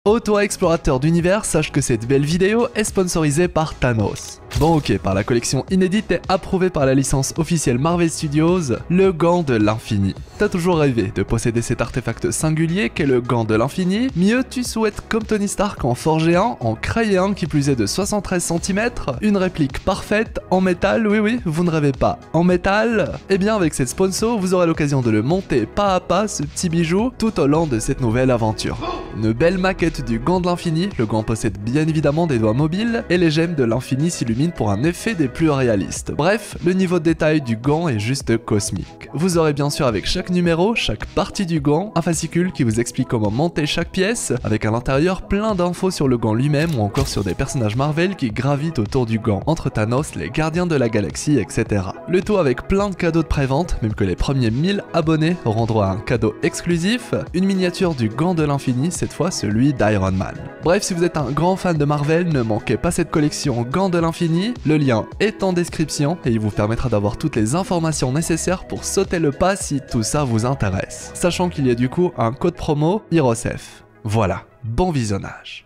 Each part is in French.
Oh toi explorateur d'univers, sache que cette belle vidéo est sponsorisée par Thanos. Bon ok, par la collection inédite et approuvée par la licence officielle Marvel Studios, le gant de l'infini. T'as toujours rêvé de posséder cet artefact singulier qu'est le gant de l'infini, mieux tu souhaites comme Tony Stark en forger un, en créer un qui plus est de 73 cm, une réplique parfaite en métal, oui vous ne rêvez pas, en métal. Et bien avec cette sponsor, vous aurez l'occasion de le monter pas à pas ce petit bijou tout au long de cette nouvelle aventure. Une belle maquette du gant de l'infini, le gant possède bien évidemment des doigts mobiles et les gemmes de l'infini s'illuminent pour un effet des plus réalistes. Bref, le niveau de détail du gant est juste cosmique. Vous aurez bien sûr avec chaque numéro, chaque partie du gant, un fascicule qui vous explique comment monter chaque pièce, avec à l'intérieur plein d'infos sur le gant lui-même ou encore sur des personnages Marvel qui gravitent autour du gant, entre Thanos, les gardiens de la galaxie, etc. Le tout avec plein de cadeaux de prévente, même que les premiers 1000 abonnés auront droit à un cadeau exclusif, une miniature du gant de l'infini, cette fois celui d'Iron Man. Bref, si vous êtes un grand fan de Marvel, ne manquez pas cette collection Gant de l'infini, le lien est en description et il vous permettra d'avoir toutes les informations nécessaires pour sauter le pas si tout ça vous intéresse. Sachant qu'il y a du coup un code promo HeroesF. Voilà, bon visionnage.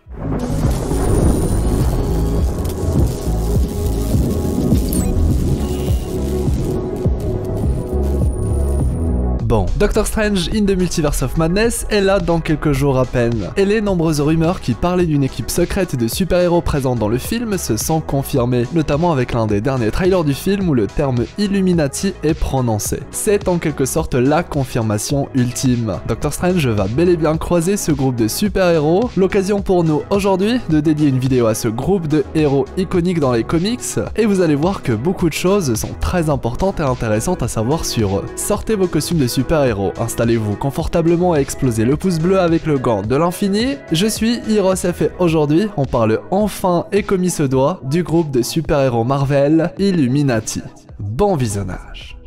Bon, Doctor Strange in the Multiverse of Madness est là dans quelques jours à peine. Et les nombreuses rumeurs qui parlaient d'une équipe secrète de super-héros présente dans le film se sont confirmées, notamment avec l'un des derniers trailers du film où le terme Illuminati est prononcé. C'est en quelque sorte la confirmation ultime. Doctor Strange va bel et bien croiser ce groupe de super-héros, l'occasion pour nous aujourd'hui de dédier une vidéo à ce groupe de héros iconiques dans les comics, et vous allez voir que beaucoup de choses sont très importantes et intéressantes à savoir sur eux. Sortez vos costumes de super-héros, installez-vous confortablement et explosez le pouce bleu avec le gant de l'infini. Je suis HeroesF et aujourd'hui, on parle enfin et comme il se doit du groupe de super-héros Marvel, Illuminati. Bon visionnage.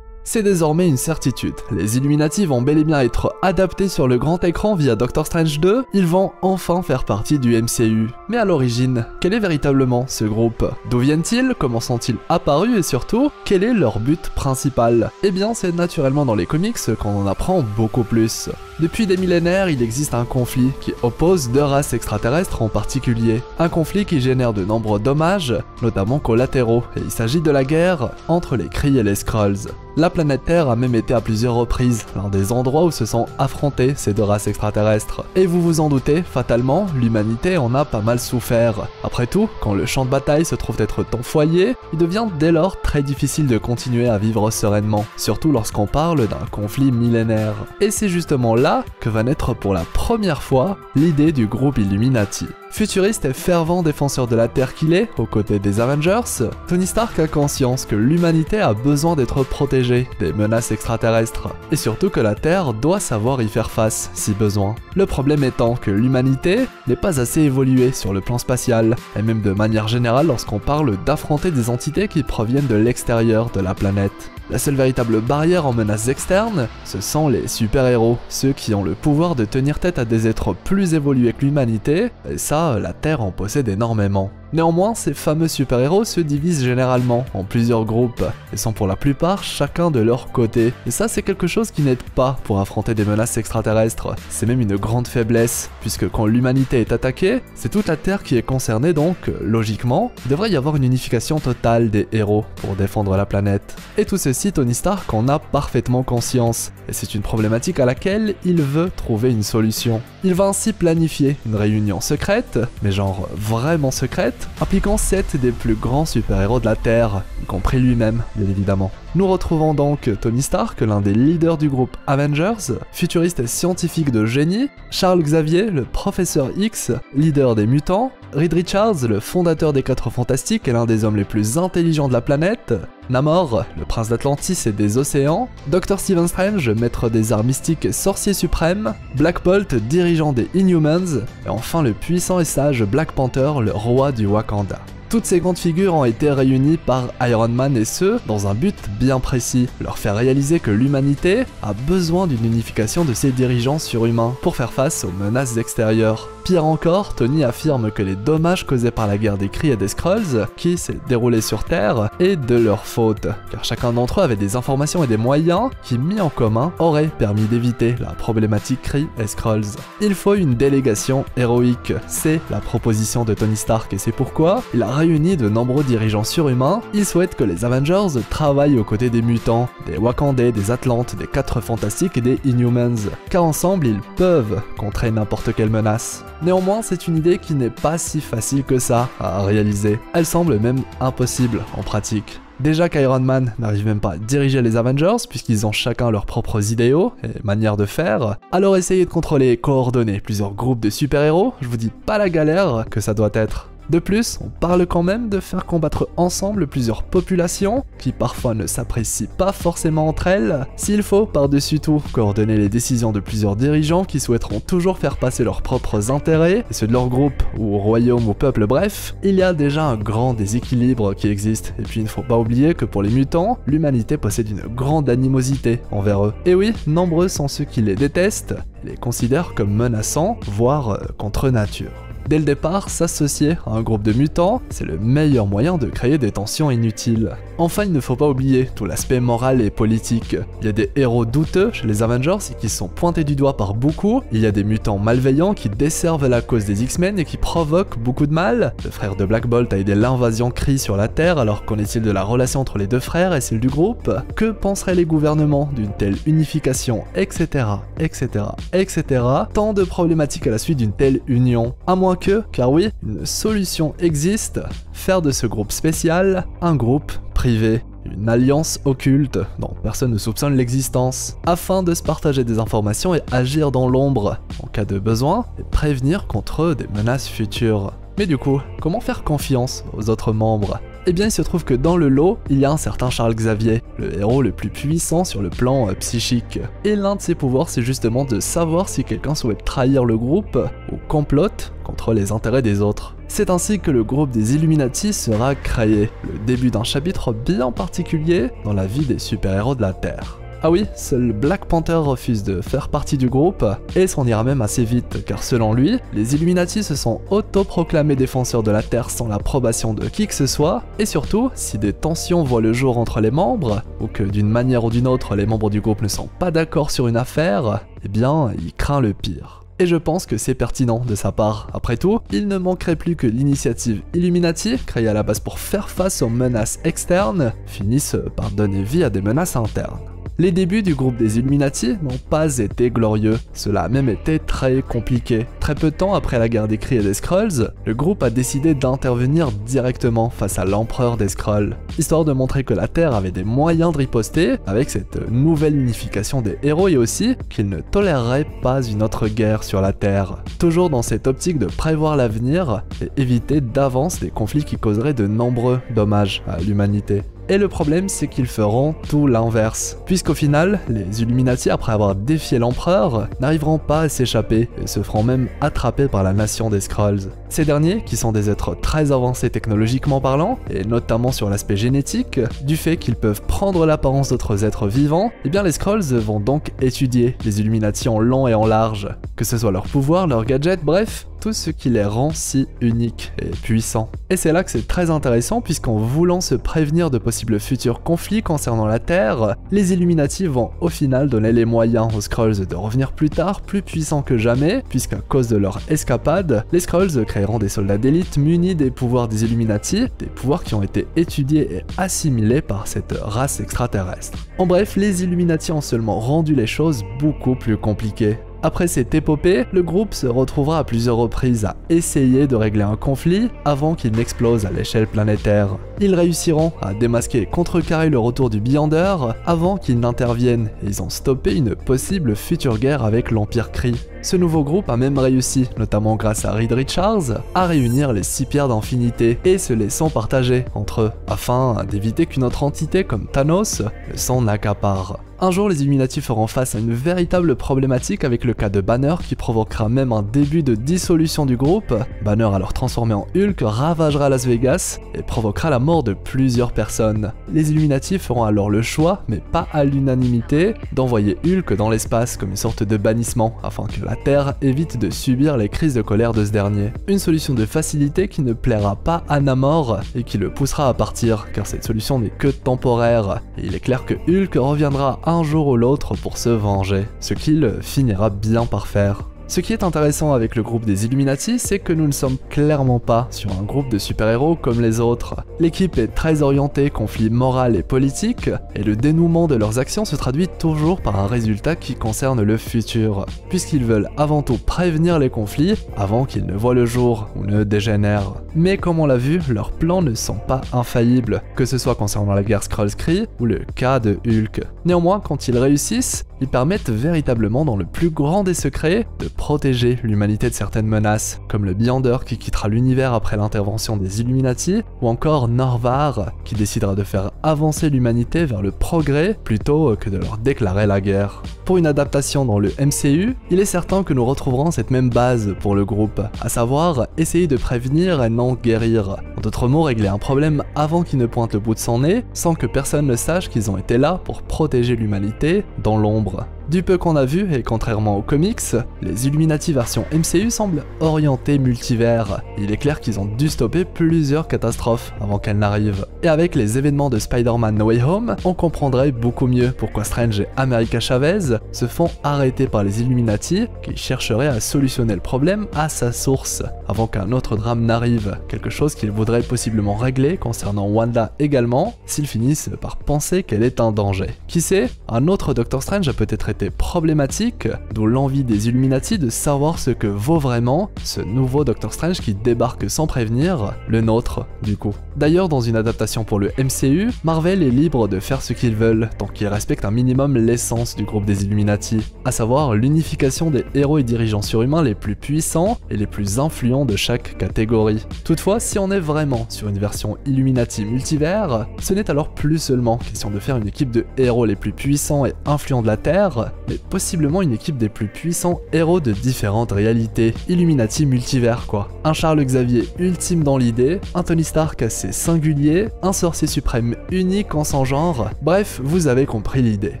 C'est désormais une certitude, les Illuminati vont bel et bien être adaptés sur le grand écran via Doctor Strange 2, ils vont enfin faire partie du MCU. Mais à l'origine, quel est véritablement ce groupe? D'où viennent-ils? Comment sont-ils apparus? Et surtout, quel est leur but principal? Eh bien c'est naturellement dans les comics qu'on en apprend beaucoup plus. Depuis des millénaires, il existe un conflit qui oppose deux races extraterrestres en particulier. Un conflit qui génère de nombreux dommages, notamment collatéraux, et il s'agit de la guerre entre les Kree et les Skrulls. La planète Terre a même été à plusieurs reprises l'un des endroits où se sont affrontés ces deux races extraterrestres. Et vous vous en doutez, fatalement, l'humanité en a pas mal souffert. Après tout, quand le champ de bataille se trouve être ton foyer, il devient dès lors très difficile de continuer à vivre sereinement, surtout lorsqu'on parle d'un conflit millénaire. Et c'est justement là que va naître pour la première fois l'idée du groupe Illuminati. Futuriste et fervent défenseur de la Terre qu'il est, aux côtés des Avengers, Tony Stark a conscience que l'humanité a besoin d'être protégée des menaces extraterrestres, et surtout que la Terre doit savoir y faire face, si besoin. Le problème étant que l'humanité n'est pas assez évoluée sur le plan spatial, et même de manière générale lorsqu'on parle d'affronter des entités qui proviennent de l'extérieur de la planète. La seule véritable barrière en menaces externes, ce sont les super-héros, ceux qui ont le pouvoir de tenir tête à des êtres plus évolués que l'humanité, et ça, la Terre en possède énormément. Néanmoins, ces fameux super-héros se divisent généralement en plusieurs groupes, et sont pour la plupart chacun de leur côté. Et ça, c'est quelque chose qui n'aide pas pour affronter des menaces extraterrestres. C'est même une grande faiblesse, puisque quand l'humanité est attaquée, c'est toute la Terre qui est concernée, donc, logiquement, il devrait y avoir une unification totale des héros pour défendre la planète. Et tout ceci, Tony Stark en a parfaitement conscience, et c'est une problématique à laquelle il veut trouver une solution. Il va ainsi planifier une réunion secrète, mais genre vraiment secrète, impliquant 7 des plus grands super-héros de la Terre, y compris lui-même, bien évidemment. Nous retrouvons donc Tony Stark, l'un des leaders du groupe Avengers, futuriste et scientifique de génie, Charles Xavier, le professeur X, leader des mutants, Reed Richards, le fondateur des 4 Fantastiques et l'un des hommes les plus intelligents de la planète, Namor, le prince d'Atlantis et des océans, Dr. Stephen Strange, maître des arts mystiques et sorcier suprême, Black Bolt, dirigeant des Inhumans, et enfin le puissant et sage Black Panther, le roi du Wakanda. Toutes ces grandes figures ont été réunies par Iron Man et ce, dans un but bien précis, leur faire réaliser que l'humanité a besoin d'une unification de ses dirigeants surhumains pour faire face aux menaces extérieures. Pire encore, Tony affirme que les dommages causés par la guerre des Kree et des Skrulls, qui s'est déroulée sur Terre, est de leur faute, car chacun d'entre eux avait des informations et des moyens qui, mis en commun, auraient permis d'éviter la problématique Kree et Skrulls. Il faut une délégation héroïque, c'est la proposition de Tony Stark et c'est pourquoi il a réuni de nombreux dirigeants surhumains. Il souhaite que les Avengers travaillent aux côtés des mutants, des Wakandais, des Atlantes, des 4 Fantastiques et des Inhumans, car ensemble ils peuvent contrer n'importe quelle menace. Néanmoins, c'est une idée qui n'est pas si facile que ça à réaliser. Elle semble même impossible en pratique. Déjà qu'Iron Man n'arrive même pas à diriger les Avengers puisqu'ils ont chacun leurs propres idéaux et manières de faire, alors essayer de contrôler et coordonner plusieurs groupes de super-héros, je vous dis pas la galère que ça doit être. De plus, on parle quand même de faire combattre ensemble plusieurs populations qui parfois ne s'apprécient pas forcément entre elles. S'il faut, par-dessus tout, coordonner les décisions de plusieurs dirigeants qui souhaiteront toujours faire passer leurs propres intérêts, et ceux de leur groupe, ou royaume ou peuple, bref, il y a déjà un grand déséquilibre qui existe. Et puis il ne faut pas oublier que pour les mutants, l'humanité possède une grande animosité envers eux. Et oui, nombreux sont ceux qui les détestent, et les considèrent comme menaçants, voire contre nature. Dès le départ, s'associer à un groupe de mutants, c'est le meilleur moyen de créer des tensions inutiles. Enfin, il ne faut pas oublier tout l'aspect moral et politique. Il y a des héros douteux chez les Avengers et qui sont pointés du doigt par beaucoup. Il y a des mutants malveillants qui desservent la cause des X-Men et qui provoquent beaucoup de mal. Le frère de Black Bolt a aidé l'invasion Kree sur la Terre, alors qu'en est-il de la relation entre les deux frères et celle du groupe? Que penseraient les gouvernements d'une telle unification, etc., etc., etc. Tant de problématiques à la suite d'une telle union. À moins que, car oui, une solution existe, faire de ce groupe spécial un groupe privé, une alliance occulte dont personne ne soupçonne l'existence, afin de se partager des informations et agir dans l'ombre en cas de besoin et prévenir contre des menaces futures. Mais du coup, comment faire confiance aux autres membres? Eh bien, il se trouve que dans le lot, il y a un certain Charles Xavier, le héros le plus puissant sur le plan psychique. Et l'un de ses pouvoirs, c'est justement de savoir si quelqu'un souhaite trahir le groupe ou complote contre les intérêts des autres. C'est ainsi que le groupe des Illuminati sera créé, le début d'un chapitre bien particulier dans la vie des super-héros de la Terre. Ah oui, seul Black Panther refuse de faire partie du groupe, et s'en ira même assez vite, car selon lui, les Illuminati se sont autoproclamés défenseurs de la Terre sans l'approbation de qui que ce soit, et surtout, si des tensions voient le jour entre les membres, ou que d'une manière ou d'une autre les membres du groupe ne sont pas d'accord sur une affaire, eh bien, il craint le pire. Et je pense que c'est pertinent de sa part. Après tout, il ne manquerait plus que l'initiative Illuminati, créée à la base pour faire face aux menaces externes, finisse par donner vie à des menaces internes. Les débuts du groupe des Illuminati n'ont pas été glorieux, cela a même été très compliqué. Très peu de temps après la guerre des Kree et des Skrulls, le groupe a décidé d'intervenir directement face à l'empereur des Skrulls, histoire de montrer que la Terre avait des moyens de riposter avec cette nouvelle unification des héros et aussi qu'il ne tolérerait pas une autre guerre sur la Terre. Toujours dans cette optique de prévoir l'avenir et éviter d'avance des conflits qui causeraient de nombreux dommages à l'humanité. Et le problème, c'est qu'ils feront tout l'inverse, puisqu'au final, les Illuminati, après avoir défié l'empereur, n'arriveront pas à s'échapper et se feront même attraper par la nation des Skrulls. Ces derniers, qui sont des êtres très avancés technologiquement parlant, et notamment sur l'aspect génétique, du fait qu'ils peuvent prendre l'apparence d'autres êtres vivants, eh bien les Skrulls vont donc étudier les Illuminati en long et en large, que ce soit leur pouvoir, leurs gadgets, bref, tout ce qui les rend si uniques et puissants. Et c'est là que c'est très intéressant puisqu'en voulant se prévenir de possibles futurs conflits concernant la Terre, les Illuminati vont au final donner les moyens aux Skrulls de revenir plus tard plus puissants que jamais, puisqu'à cause de leur escapade, les Skrulls créeront des soldats d'élite munis des pouvoirs des Illuminati, des pouvoirs qui ont été étudiés et assimilés par cette race extraterrestre. En bref, les Illuminati ont seulement rendu les choses beaucoup plus compliquées. Après cette épopée, le groupe se retrouvera à plusieurs reprises à essayer de régler un conflit avant qu'il n'explose à l'échelle planétaire. Ils réussiront à démasquer et contrecarrer le retour du Beyonder avant qu'il n'intervienne et ils ont stoppé une possible future guerre avec l'Empire Kree. Ce nouveau groupe a même réussi, notamment grâce à Reed Richards, à réunir les 6 pierres d'infinité et se laissant partager entre eux, afin d'éviter qu'une autre entité comme Thanos ne s'en accapare. Un jour, les Illuminati feront face à une véritable problématique avec le cas de Banner qui provoquera même un début de dissolution du groupe. Banner, alors transformé en Hulk, ravagera Las Vegas et provoquera la mort de plusieurs personnes. Les Illuminati feront alors le choix, mais pas à l'unanimité, d'envoyer Hulk dans l'espace comme une sorte de bannissement afin que la Terre évite de subir les crises de colère de ce dernier. Une solution de facilité qui ne plaira pas à Namor et qui le poussera à partir, car cette solution n'est que temporaire. Et il est clair que Hulk reviendra un jour ou l'autre pour se venger, ce qu'il finira bien par faire. Ce qui est intéressant avec le groupe des Illuminati, c'est que nous ne sommes clairement pas sur un groupe de super-héros comme les autres. L'équipe est très orientée conflit moral et politique, et le dénouement de leurs actions se traduit toujours par un résultat qui concerne le futur, puisqu'ils veulent avant tout prévenir les conflits avant qu'ils ne voient le jour ou ne dégénèrent. Mais comme on l'a vu, leurs plans ne sont pas infaillibles, que ce soit concernant la guerre Skrull-Kree ou le cas de Hulk. Néanmoins, quand ils réussissent, ils permettent véritablement dans le plus grand des secrets de protéger l'humanité de certaines menaces, comme le Beyonder qui quittera l'univers après l'intervention des Illuminati, ou encore Nor-Varr qui décidera de faire avancer l'humanité vers le progrès plutôt que de leur déclarer la guerre. Pour une adaptation dans le MCU, il est certain que nous retrouverons cette même base pour le groupe, à savoir essayer de prévenir et non guérir. En d'autres mots, régler un problème avant qu'il ne pointe le bout de son nez, sans que personne ne sache qu'ils ont été là pour protéger l'humanité dans l'ombre. Du peu qu'on a vu, et contrairement aux comics, les Illuminati version MCU semblent orientés multivers. Il est clair qu'ils ont dû stopper plusieurs catastrophes avant qu'elles n'arrivent. Et avec les événements de Spider-Man No Way Home, on comprendrait beaucoup mieux pourquoi Strange et America Chavez se font arrêter par les Illuminati qui chercheraient à solutionner le problème à sa source, avant qu'un autre drame n'arrive, quelque chose qu'ils voudraient possiblement régler concernant Wanda également, s'ils finissent par penser qu'elle est un danger. Qui sait, un autre Doctor Strange a peut-être été problématique, d'où l'envie des Illuminati de savoir ce que vaut vraiment ce nouveau Doctor Strange qui débarque sans prévenir, le nôtre du coup. D'ailleurs, dans une adaptation pour le MCU, Marvel est libre de faire ce qu'ils veulent, tant qu'ils respectent un minimum l'essence du groupe des Illuminati, à savoir l'unification des héros et dirigeants surhumains les plus puissants et les plus influents de chaque catégorie. Toutefois, si on est vraiment sur une version Illuminati multivers, ce n'est alors plus seulement question de faire une équipe de héros les plus puissants et influents de la Terre, mais possiblement une équipe des plus puissants héros de différentes réalités. Illuminati multivers quoi. Un Charles Xavier ultime dans l'idée, un Tony Stark assez singulier, un sorcier suprême unique en son genre, bref, vous avez compris l'idée.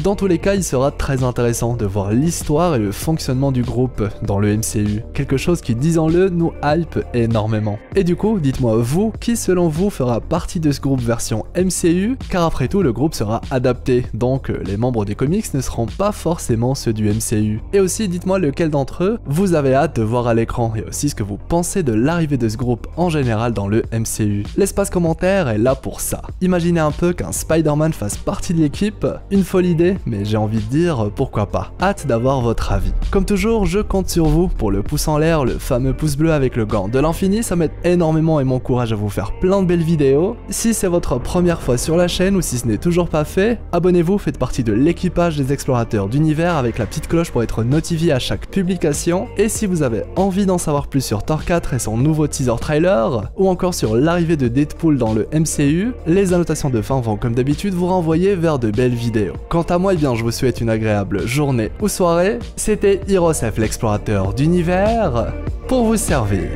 Dans tous les cas, il sera très intéressant de voir l'histoire et le fonctionnement du groupe dans le MCU, quelque chose qui, disons-le, nous hype énormément. Et du coup, dites-moi vous, qui selon vous fera partie de ce groupe version MCU, car après tout le groupe sera adapté, donc les membres des comics ne seront pas forcément ceux du MCU. Et aussi dites-moi lequel d'entre eux vous avez hâte de voir à l'écran, et aussi ce que vous pensez de l'arrivée de ce groupe en général dans le MCU. L'espace commentaire est là pour ça. Imaginez un peu qu'un Spider-Man fasse partie de l'équipe, une folle idée, mais j'ai envie de dire pourquoi pas. Hâte d'avoir votre avis. Comme toujours, je compte sur vous pour le pouce en l'air, le fameux pouce bleu avec le gant de l'infini, ça m'aide énormément et m'encourage à vous faire plein de belles vidéos. Si c'est votre première fois sur la chaîne ou si ce n'est toujours pas fait, abonnez-vous, faites partie de l'équipage des explorateurs d'univers avec la petite cloche pour être notifié à chaque publication. Et si vous avez envie d'en savoir plus sur Thor 4 et son nouveau teaser trailer, ou encore sur l'arrivée de Deadpool dans le MCU, les annotations de fin vont comme d'habitude vous renvoyer vers de belles vidéos. Quant à moi, eh bien, je vous souhaite une agréable journée ou soirée. C'était Hirosef l'explorateur d'univers pour vous servir.